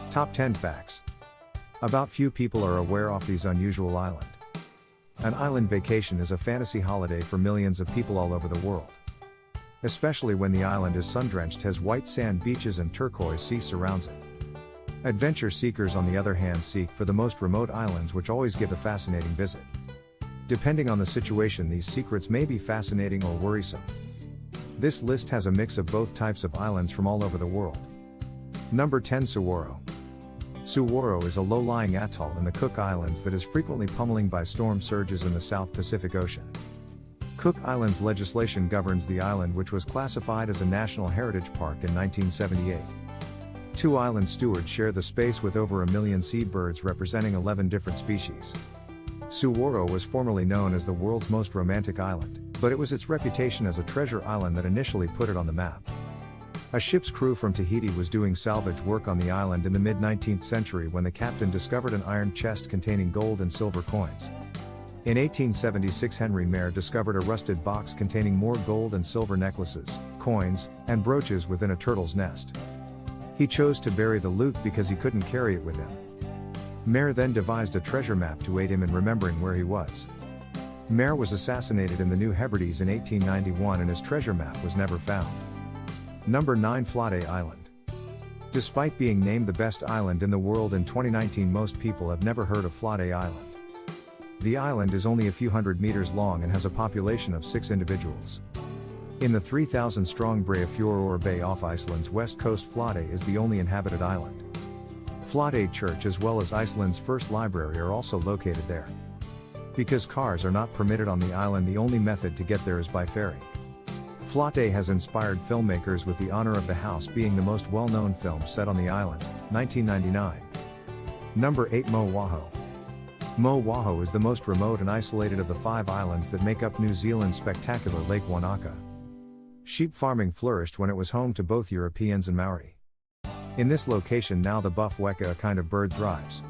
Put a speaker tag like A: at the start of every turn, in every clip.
A: Top 10 Facts. About few people are aware of these unusual island. An island vacation is a fantasy holiday for millions of people all over the world. Especially when the island is sun-drenched, has white sand beaches and turquoise sea surrounds it. Adventure seekers on the other hand seek for the most remote islands, which always give a fascinating visit. Depending on the situation, these secrets may be fascinating or worrisome. This list has a mix of both types of islands from all over the world. Number 10. Suguaro. Suguaro is a low-lying atoll in the Cook Islands that is frequently pummeling by storm surges in the South Pacific Ocean. Cook Islands legislation governs the island, which was classified as a National Heritage Park in 1978. Two island stewards share the space with over 1 million seabirds representing 11 different species. Suguaro was formerly known as the world's most romantic island, but it was its reputation as a treasure island that initially put it on the map. A ship's crew from Tahiti was doing salvage work on the island in the mid-19th century when the captain discovered an iron chest containing gold and silver coins. In 1876, Henry Mayer discovered a rusted box containing more gold and silver necklaces, coins, and brooches within a turtle's nest. He chose to bury the loot because he couldn't carry it with him. Mayer then devised a treasure map to aid him in remembering where he was. Mayer was assassinated in the New Hebrides in 1891 and his treasure map was never found. Number 9. Flate Island. Despite being named the best island in the world in 2019, most people have never heard of Flate Island. The island is only a few hundred meters long and has a population of 6 individuals. In the 3,000-strong Breiðafjörður Bay off Iceland's west coast, Flate is the only inhabited island. Flate Church as well as Iceland's first library are also located there. Because cars are not permitted on the island, the only method to get there is by ferry. Flate has inspired filmmakers, with The Honor of the House being the most well-known film set on the island, 1999. Number 8. Mo'oahu. Mo'oahu is the most remote and isolated of the 5 islands that make up New Zealand's spectacular Lake Wanaka. Sheep farming flourished when it was home to both Europeans and Maori. In this location now the buff weka, a kind of bird, thrives.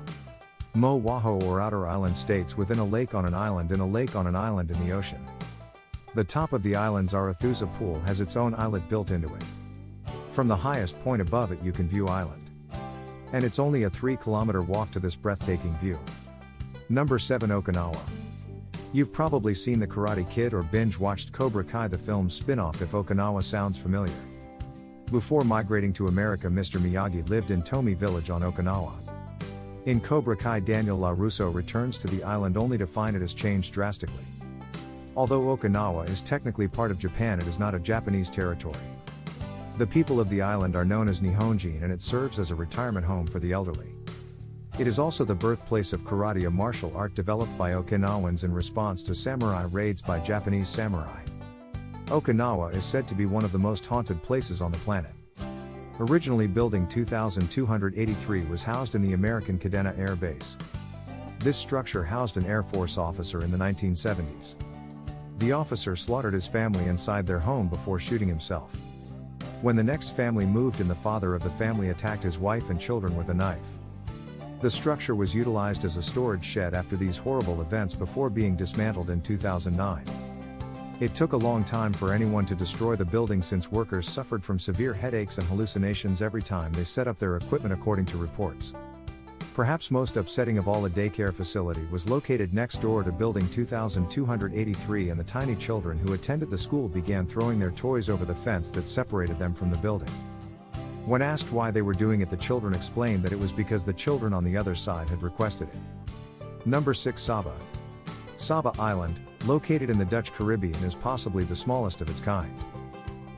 A: Mo'oahu, or outer island, states within a lake on an island in a lake on an island in the ocean. The top of the island's Arathusa Pool has its own islet built into it. From the highest point above it you can view island. And it's only a 3-kilometer walk to this breathtaking view. Number 7. Okinawa. You've probably seen The Karate Kid or binge-watched Cobra Kai, the film's spin-off, if Okinawa sounds familiar. Before migrating to America, Mr. Miyagi lived in Tomi Village on Okinawa. In Cobra Kai, Daniel LaRusso returns to the island only to find it has changed drastically. Although Okinawa is technically part of Japan, it is not a Japanese territory. The people of the island are known as Nihonjin, and it serves as a retirement home for the elderly. It is also the birthplace of karate, a martial art developed by Okinawans in response to samurai raids by Japanese samurai. Okinawa is said to be one of the most haunted places on the planet. Originally building 2283 was housed in the American Kadena Air Base. This structure housed an Air Force officer in the 1970s. The officer slaughtered his family inside their home before shooting himself. When the next family moved in, the father of the family attacked his wife and children with a knife. The structure was utilized as a storage shed after these horrible events before being dismantled in 2009. It took a long time for anyone to destroy the building, since workers suffered from severe headaches and hallucinations every time they set up their equipment, according to reports. Perhaps most upsetting of all, a daycare facility was located next door to building 2283, and the tiny children who attended the school began throwing their toys over the fence that separated them from the building. When asked why they were doing it, the children explained that it was because the children on the other side had requested it. Number 6. Saba. Saba Island, located in the Dutch Caribbean, is possibly the smallest of its kind.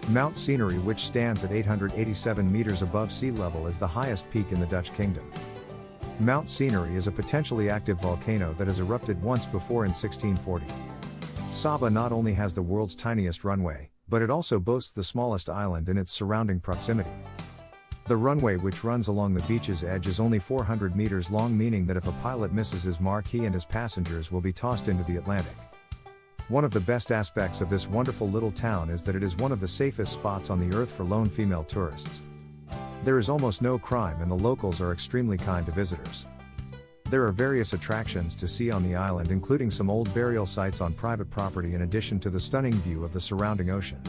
A: Mount Scenery, which stands at 887 meters above sea level, is the highest peak in the Dutch kingdom. Mount Scenery is a potentially active volcano that has erupted once before in 1640. Saba not only has the world's tiniest runway, but it also boasts the smallest island in its surrounding proximity. The runway, which runs along the beach's edge, is only 400 meters long, meaning that if a pilot misses his mark, he and his passengers will be tossed into the Atlantic. One of the best aspects of this wonderful little town is that it is one of the safest spots on the earth for lone female tourists. There is almost no crime, and the locals are extremely kind to visitors. There are various attractions to see on the island, including some old burial sites on private property, in addition to the stunning view of the surrounding ocean.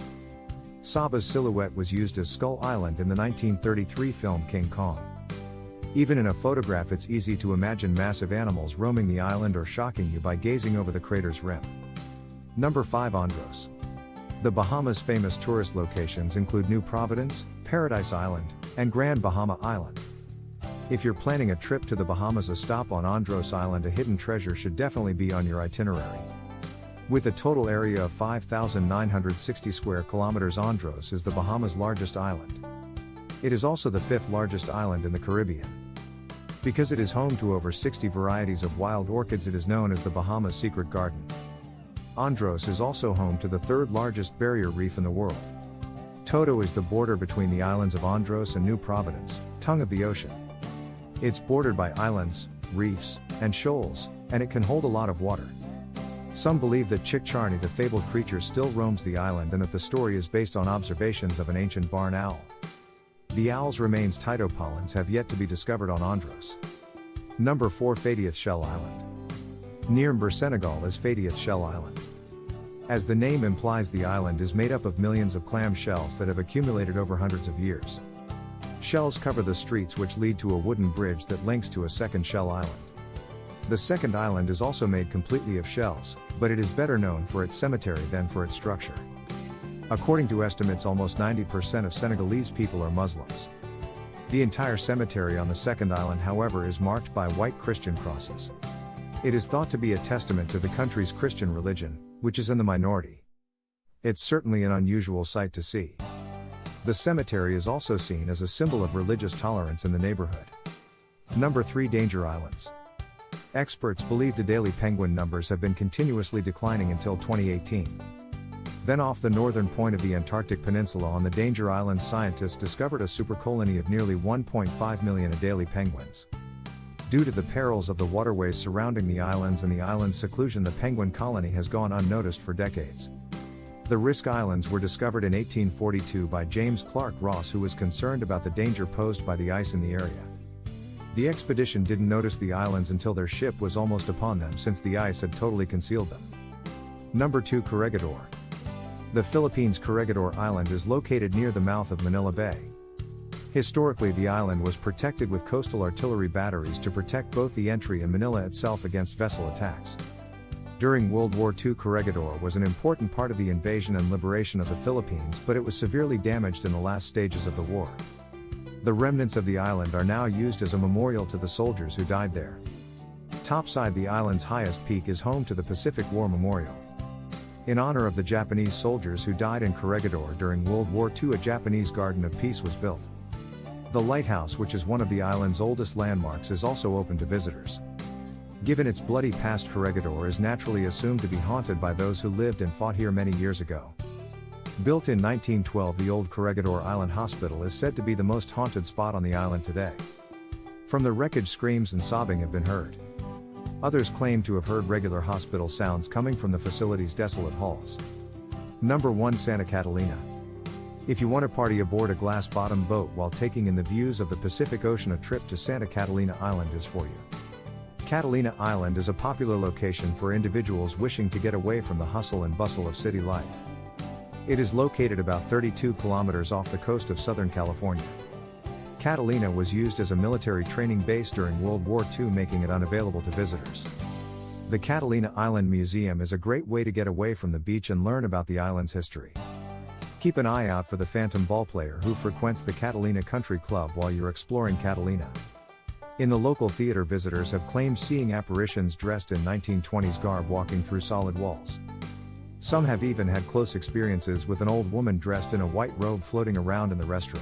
A: Saba's silhouette was used as Skull Island in the 1933 film King Kong. Even in a photograph, it's easy to imagine massive animals roaming the island or shocking you by gazing over the crater's rim. Number 5. Andros. The Bahamas' famous tourist locations include New Providence, Paradise Island, and Grand Bahama Island. If you're planning a trip to the Bahamas, a stop on Andros Island, a hidden treasure, should definitely be on your itinerary. With a total area of 5,960 square kilometers, Andros is the Bahamas' largest island. It is also the 5th largest island in the Caribbean. Because it is home to over 60 varieties of wild orchids, it is known as the Bahamas' Secret Garden. Andros is also home to the 3rd largest barrier reef in the world. Toto is the border between the islands of Andros and New Providence, tongue of the ocean. It's bordered by islands, reefs, and shoals, and it can hold a lot of water. Some believe that Chickcharney, the fabled creature, still roams the island, and that the story is based on observations of an ancient barn owl. The owl's remains, Tytopollens, have yet to be discovered on Andros. Number 4. Fatieth Shell Island. Near Mber, Senegal is Fatieth Shell Island. As the name implies, the island is made up of millions of clam shells that have accumulated over hundreds of years. Shells cover the streets, which lead to a wooden bridge that links to a second shell island. The second island is also made completely of shells, but it is better known for its cemetery than for its structure. According to estimates, almost 90% of Senegalese people are Muslims. The entire cemetery on the second island, however, is marked by white Christian crosses. It is thought to be a testament to the country's Christian religion, which is in the minority. It's certainly an unusual sight to see. The cemetery is also seen as a symbol of religious tolerance in the neighborhood. Number 3. Danger Islands. Experts believe Adelie penguin numbers have been continuously declining until 2018. Then, off the northern point of the Antarctic Peninsula on the Danger Islands, scientists discovered a supercolony of nearly 1.5 million Adelie penguins. Due to the perils of the waterways surrounding the islands and the island's seclusion, the penguin colony has gone unnoticed for decades. The Risk Islands were discovered in 1842 by James Clark Ross, who was concerned about the danger posed by the ice in the area. The expedition didn't notice the islands until their ship was almost upon them, since the ice had totally concealed them. Number 2. Corregidor. The Philippines' Corregidor Island is located near the mouth of Manila Bay. Historically, the island was protected with coastal artillery batteries to protect both the entry and Manila itself against vessel attacks. During World War II, Corregidor was an important part of the invasion and liberation of the Philippines, but it was severely damaged in the last stages of the war. The remnants of the island are now used as a memorial to the soldiers who died there. Topside, the island's highest peak, is home to the Pacific War Memorial. In honor of the Japanese soldiers who died in Corregidor during World War II, a Japanese Garden of Peace was built. The lighthouse, which is one of the island's oldest landmarks, is also open to visitors. Given its bloody past, Corregidor is naturally assumed to be haunted by those who lived and fought here many years ago. Built in 1912, the old Corregidor Island Hospital is said to be the most haunted spot on the island today. From the wreckage, screams and sobbing have been heard. Others claim to have heard regular hospital sounds coming from the facility's desolate halls. Number 1. Santa Catalina. If you want to party aboard a glass-bottom boat while taking in the views of the Pacific Ocean, a trip to Santa Catalina Island is for you. Catalina Island is a popular location for individuals wishing to get away from the hustle and bustle of city life. It is located about 32 kilometers off the coast of Southern California. Catalina was used as a military training base during World War II, making it unavailable to visitors. The Catalina Island Museum is a great way to get away from the beach and learn about the island's history. Keep an eye out for the phantom ballplayer who frequents the Catalina Country Club while you're exploring Catalina. In the local theater, visitors have claimed seeing apparitions dressed in 1920s garb walking through solid walls. Some have even had close experiences with an old woman dressed in a white robe floating around in the restroom.